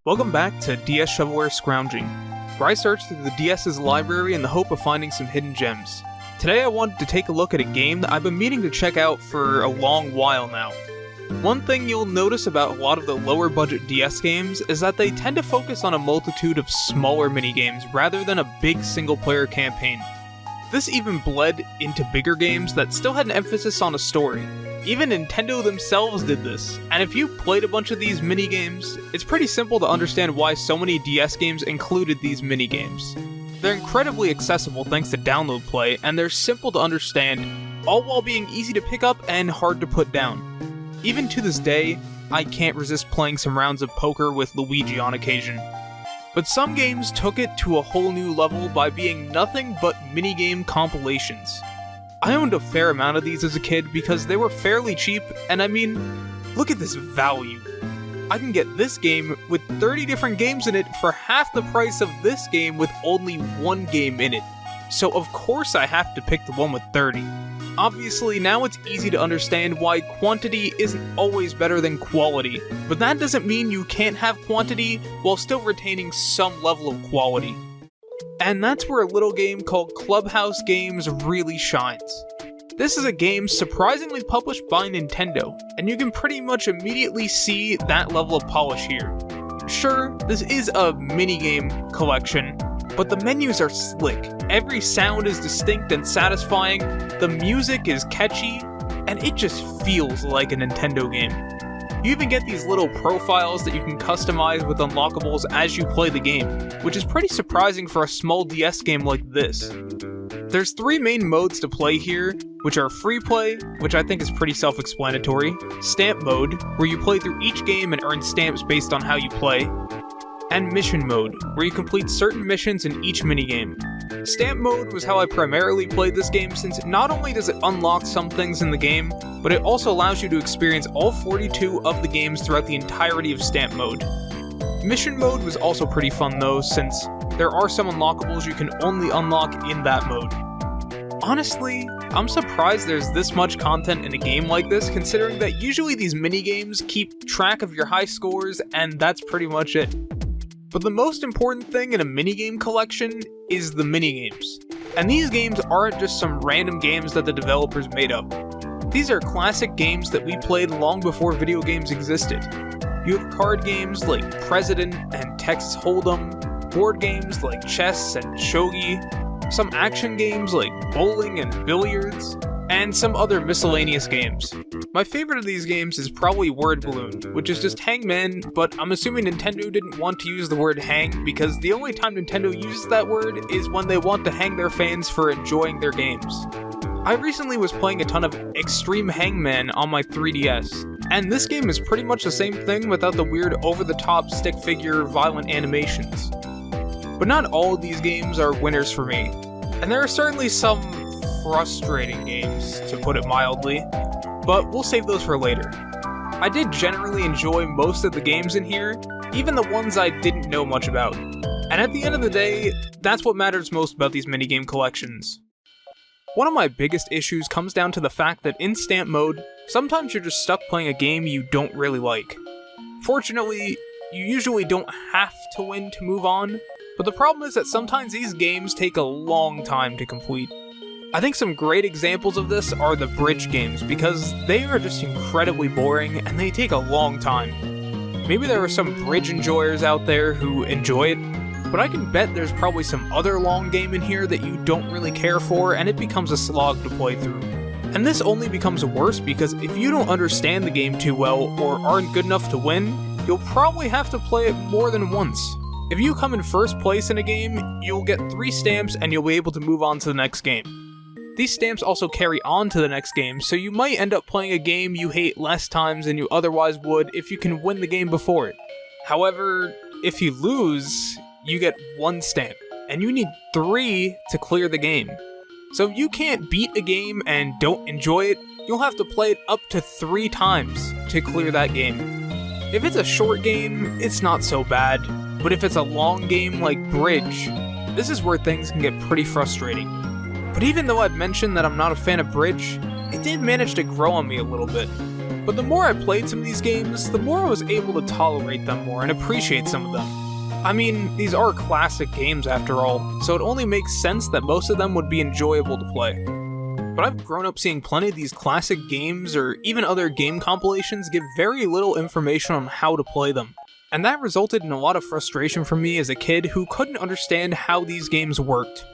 Welcome back to DS Shovelware Scrounging, where I search through the DS's library in the hope of finding some hidden gems. Today I wanted to take a look at a game that I've been meaning to check out for a long while now. One thing you'll notice about a lot of the lower budget DS games is that they tend to focus on a multitude of smaller minigames rather than a big single player campaign. This even bled into bigger games that still had an emphasis on a story. Even Nintendo themselves did this, and if you played a bunch of these minigames, it's pretty simple to understand why so many DS games included these minigames. They're incredibly accessible thanks to download play, and they're simple to understand, all while being easy to pick up and hard to put down. Even to this day, I can't resist playing some rounds of poker with Luigi on occasion. But some games took it to a whole new level by being nothing but minigame compilations. I owned a fair amount of these as a kid because they were fairly cheap, and I mean, look at this value. I can get this game with 30 different games in it for half the price of this game with only one game in it. So of course I have to pick the one with 30. Obviously, now it's easy to understand why quantity isn't always better than quality, but that doesn't mean you can't have quantity while still retaining some level of quality. And that's where a little game called Clubhouse Games really shines. This is a game surprisingly published by Nintendo, and you can pretty much immediately see that level of polish here. Sure, this is a minigame collection, but the menus are slick, every sound is distinct and satisfying, the music is catchy, and it just feels like a Nintendo game. You even get these little profiles that you can customize with unlockables as you play the game, which is pretty surprising for a small DS game like this. There's 3 main modes to play here, which are free play, which I think is pretty self-explanatory, stamp mode, where you play through each game and earn stamps based on how you play, and mission mode, where you complete certain missions in each minigame. Stamp mode was how I primarily played this game since not only does it unlock some things in the game, but it also allows you to experience all 42 of the games throughout the entirety of stamp mode. Mission mode was also pretty fun though, since there are some unlockables you can only unlock in that mode. Honestly, I'm surprised there's this much content in a game like this, considering that usually these minigames keep track of your high scores and that's pretty much it. But the most important thing in a minigame collection is the minigames. And these games aren't just some random games that the developers made up. These are classic games that we played long before video games existed. You have card games like President and Texas Hold'em, board games like chess and shogi, some action games like bowling and billiards, and some other miscellaneous games. My favorite of these games is probably Word Balloon, which is just hangman, but I'm assuming Nintendo didn't want to use the word hang because the only time Nintendo uses that word is when they want to hang their fans for enjoying their games. I recently was playing a ton of Extreme Hangman on my 3DS, and this game is pretty much the same thing without the weird over-the-top stick figure violent animations. But not all of these games are winners for me, and there are certainly some frustrating games, to put it mildly, but we'll save those for later. I did generally enjoy most of the games in here, even the ones I didn't know much about. And at the end of the day, that's what matters most about these minigame collections. One of my biggest issues comes down to the fact that in stamp mode, sometimes you're just stuck playing a game you don't really like. Fortunately, you usually don't have to win to move on, but the problem is that sometimes these games take a long time to complete. I think some great examples of this are the bridge games, because they are just incredibly boring and they take a long time. Maybe there are some bridge enjoyers out there who enjoy it, but I can bet there's probably some other long game in here that you don't really care for and it becomes a slog to play through. And this only becomes worse because if you don't understand the game too well or aren't good enough to win, you'll probably have to play it more than once. If you come in first place in a game, you'll get 3 stamps and you'll be able to move on to the next game. These stamps also carry on to the next game, so you might end up playing a game you hate less times than you otherwise would if you can win the game before it. However, if you lose, you get 1 stamp, and you need 3 to clear the game. So if you can't beat a game and don't enjoy it, you'll have to play it up to 3 times to clear that game. If it's a short game, it's not so bad, but if it's a long game like Bridge, this is where things can get pretty frustrating. But even though I've mentioned that I'm not a fan of Bridge, it did manage to grow on me a little bit. But the more I played some of these games, the more I was able to tolerate them more and appreciate some of them. I mean, these are classic games after all, so it only makes sense that most of them would be enjoyable to play. But I've grown up seeing plenty of these classic games or even other game compilations give very little information on how to play them. And that resulted in a lot of frustration for me as a kid who couldn't understand how these games worked.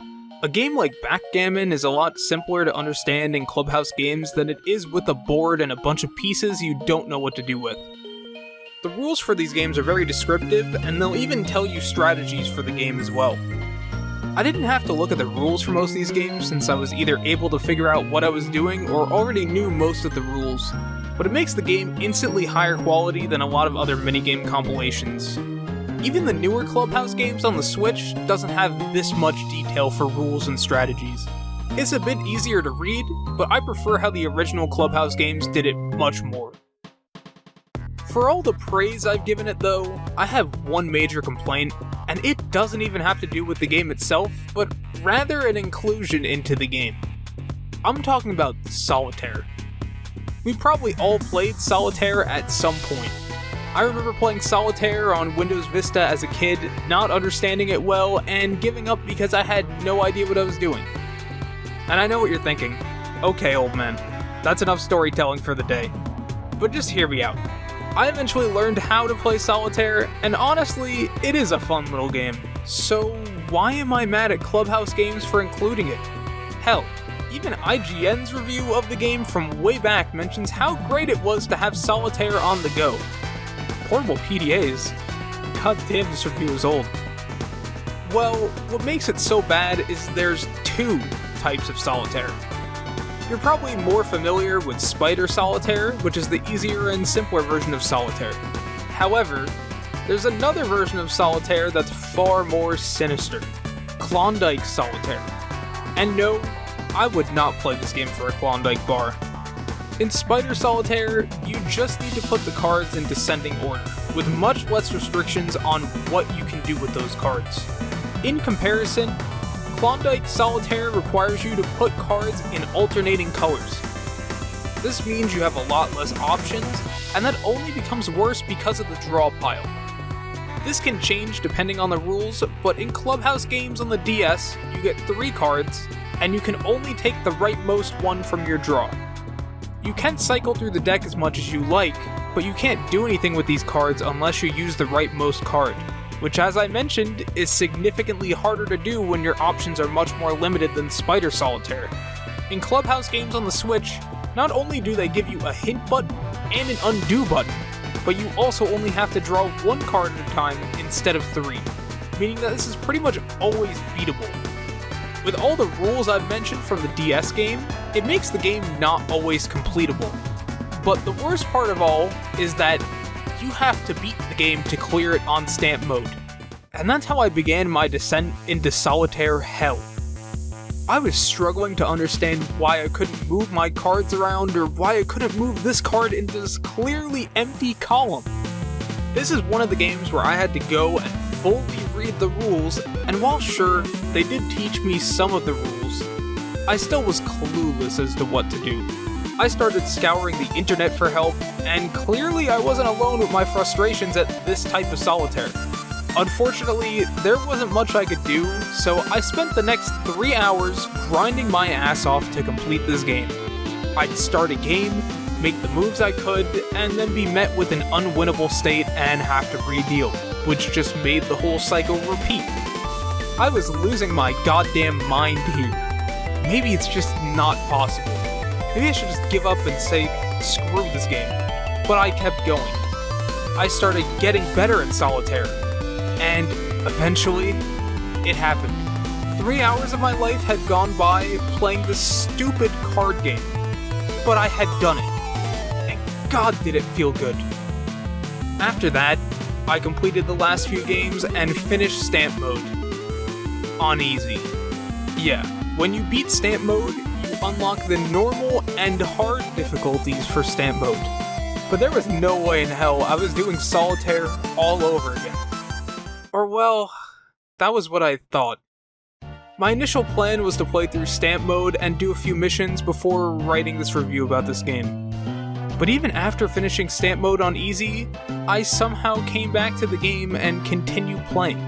A game like backgammon is a lot simpler to understand in Clubhouse Games than it is with a board and a bunch of pieces you don't know what to do with. The rules for these games are very descriptive, and they'll even tell you strategies for the game as well. I didn't have to look at the rules for most of these games since I was either able to figure out what I was doing or already knew most of the rules, but it makes the game instantly higher quality than a lot of other minigame compilations. Even the newer Clubhouse games on the Switch doesn't have this much detail for rules and strategies. It's a bit easier to read, but I prefer how the original Clubhouse games did it much more. For all the praise I've given it though, I have one major complaint, and it doesn't even have to do with the game itself, but rather an inclusion into the game. I'm talking about Solitaire. We probably all played Solitaire at some point. I remember playing Solitaire on Windows Vista as a kid, not understanding it well, and giving up because I had no idea what I was doing. And I know what you're thinking. Okay, old man, that's enough storytelling for the day. But just hear me out. I eventually learned how to play Solitaire, and honestly, it is a fun little game. So why am I mad at Clubhouse Games for including it? Hell, even IGN's review of the game from way back mentions how great it was to have Solitaire on the go. Portable PDAs? God damn, this review is old. Well, what makes it so bad is there's two types of Solitaire. You're probably more familiar with Spider Solitaire, which is the easier and simpler version of Solitaire. However, there's another version of Solitaire that's far more sinister. Klondike Solitaire. And no, I would not play this game for a Klondike bar. In Spider Solitaire, you just need to put the cards in descending order, with much less restrictions on what you can do with those cards. In comparison, Klondike Solitaire requires you to put cards in alternating colors. This means you have a lot less options, and that only becomes worse because of the draw pile. This can change depending on the rules, but in Clubhouse Games on the DS, you get 3 cards, and you can only take the rightmost one from your draw. You can cycle through the deck as much as you like, but you can't do anything with these cards unless you use the rightmost card, which as I mentioned, is significantly harder to do when your options are much more limited than Spider Solitaire. In Clubhouse Games on the Switch, not only do they give you a hint button and an undo button, but you also only have to draw 1 card at a time instead of 3, meaning that this is pretty much always beatable. With all the rules I've mentioned from the DS game, it makes the game not always completable. But the worst part of all is that you have to beat the game to clear it on stamp mode. And that's how I began my descent into Solitaire hell. I was struggling to understand why I couldn't move my cards around or why I couldn't move this card into this clearly empty column. This is one of the games where I had to go and fully read the rules, and while sure, they did teach me some of the rules, I still was clueless as to what to do. I started scouring the internet for help, and clearly I wasn't alone with my frustrations at this type of Solitaire. Unfortunately, there wasn't much I could do, so I spent the next 3 hours grinding my ass off to complete this game. I'd start a game, make the moves I could, and then be met with an unwinnable state and have to re-deal, which just made the whole cycle repeat. I was losing my goddamn mind here. Maybe it's just not possible. Maybe I should just give up and say, screw this game. But I kept going. I started getting better at Solitaire. And eventually, it happened. 3 hours of my life had gone by playing this stupid card game. But I had done it. And God did it feel good. After that, I completed the last few games and finished Stamp Mode. On easy. Yeah, when you beat Stamp Mode, you unlock the normal and hard difficulties for Stamp Mode. But there was no way in hell I was doing Solitaire all over again. Or well, that was what I thought. My initial plan was to play through Stamp Mode and do a few missions before writing this review about this game. But even after finishing Stamp Mode on Easy, I somehow came back to the game and continued playing.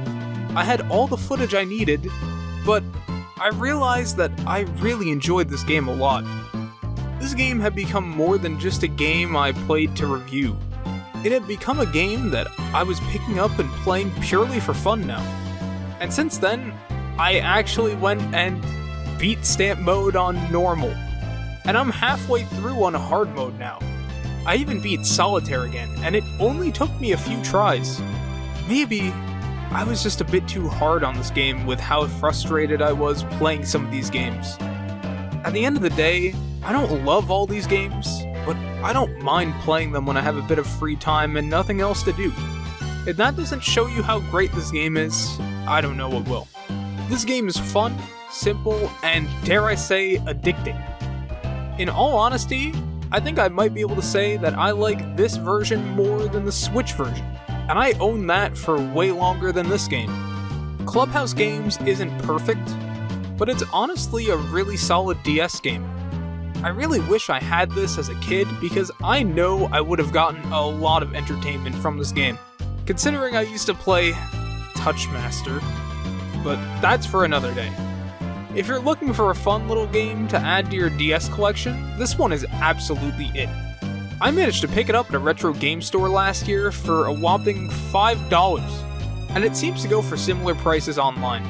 I had all the footage I needed, but I realized that I really enjoyed this game a lot. This game had become more than just a game I played to review. It had become a game that I was picking up and playing purely for fun now. And since then, I actually went and beat Stamp Mode on Normal. And I'm halfway through on Hard Mode now. I even beat Solitaire again, and it only took me a few tries. Maybe I was just a bit too hard on this game with how frustrated I was playing some of these games. At the end of the day, I don't love all these games, but I don't mind playing them when I have a bit of free time and nothing else to do. If that doesn't show you how great this game is, I don't know what will. This game is fun, simple, and dare I say, addicting. In all honesty, I think I might be able to say that I like this version more than the Switch version, and I own that for way longer than this game. Clubhouse Games isn't perfect, but it's honestly a really solid DS game. I really wish I had this as a kid because I know I would have gotten a lot of entertainment from this game, considering I used to play Touchmaster, but that's for another day. If you're looking for a fun little game to add to your DS collection, this one is absolutely it. I managed to pick it up at a retro game store last year for a whopping $5, and it seems to go for similar prices online.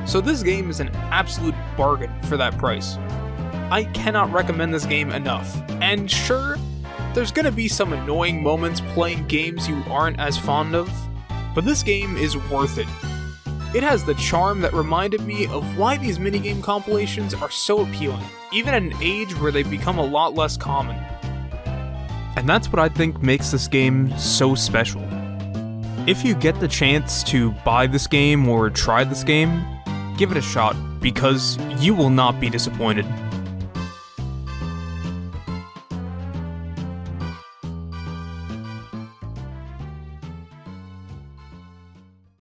So this game is an absolute bargain for that price. I cannot recommend this game enough, and sure, there's gonna be some annoying moments playing games you aren't as fond of, but this game is worth it. It has the charm that reminded me of why these minigame compilations are so appealing, even at an age where they've become a lot less common. And that's what I think makes this game so special. If you get the chance to buy this game or try this game, give it a shot, because you will not be disappointed.